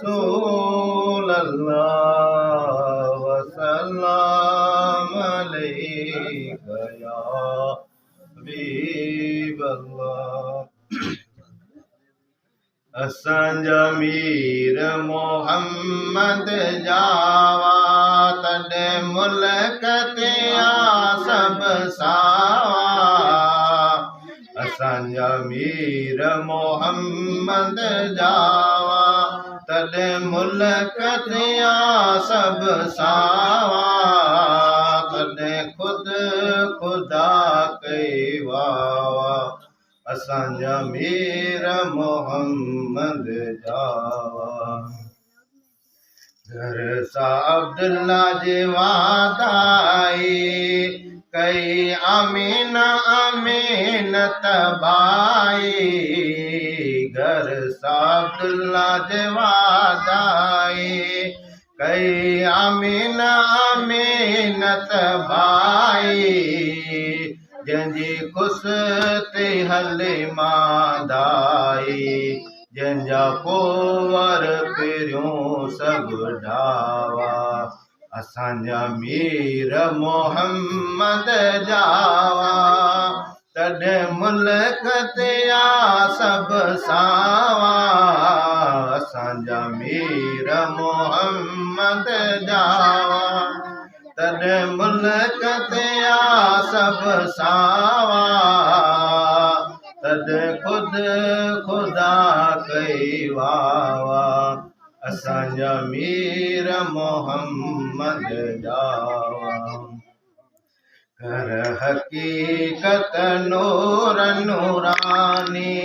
रसूल अल्लाह वसल्लम अलैका या हबीब अल्लाह। असांजा मीर मोहम्मद जावा तॾे मुल्क ते सब सावा। असांजा मीर मोहम्मद जावा तॾे मुल्क ते सब सावा। तॾे खुद खुदा कई वावा असांजा मीर मोहम्मद जावा। घर सा अब्दुल्ला जे वादाई कई अमीना अमीनत बाई। घर सा अब्दुल्ला जे वादाई कई अमीना अमीनत बाई। जंहिंजी खुस ते हले मादाई जंहिंजा पोवर पहिरियों सभु ढावा। असांजा मीर मोहम्मद जावा तॾे मुल्क ते सभु सावा। असांजा मीर मोहम्मद जावा तॾे मुल्क ते सब सावा। तॾे खुद खुदा कई वावा असांजा मीर मोहम्मद जावा। कर हकीकत नूर नूरानी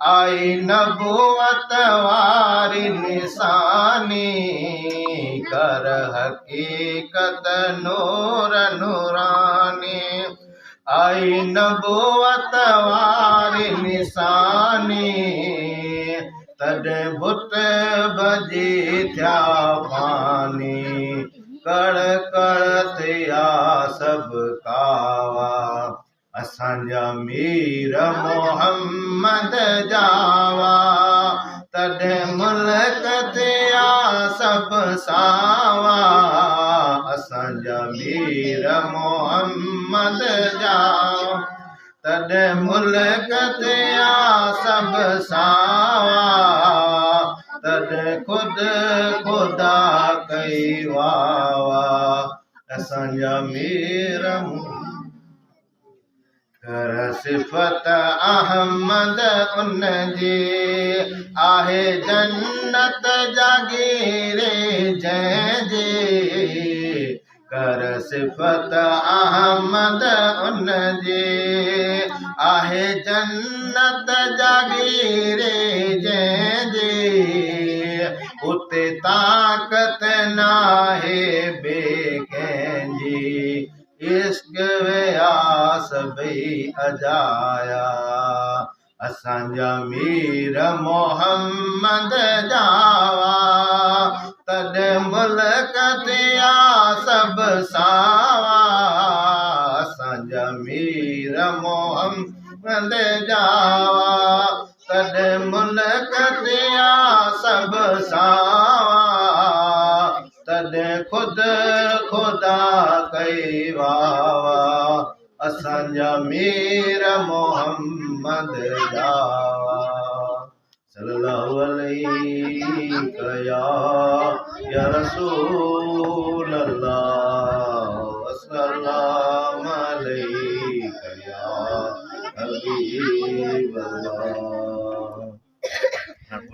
आई नबूवत वारी निशानी। कर हकीकत नूर नूरानी आई नबूवत वारी निशानी। तॾे बुत भॼी थिया पानी कड़ कड़ थिया सभु कावा। असांजा मीर मोहम्मद जावा तॾे मुल्क ते सभु सावा। असांजा मीर मोहम्मद जावा तॾे मुल्क ते सभु सावा। तॾे खुद खुदा कई वावा असांजा मीर। कर सिफ़त अहमद उन जी आहे जन्नत जागीरे जंहिंजी। कर सिफ़त अहमद उन जी आहे जन्नत जागीरे जंहिंजी। उते ताक़त नाहे ॿिए कंहिंजी इश्क व्यास भई अजाया। असांजा मीर मोहम्मद जावा तॾे मुल्क ते सब सावा। असांजा मीर मोहम्मद जावा तॾे मुल्क ते सब सावा। तॾे खुद खुदा कई वावा असांजा मीर मोहम्मद जावा। सल्लल्लाहु अलैका या रसूल अल्लाह वसल्लम अलैका या हबीब अल्लाह।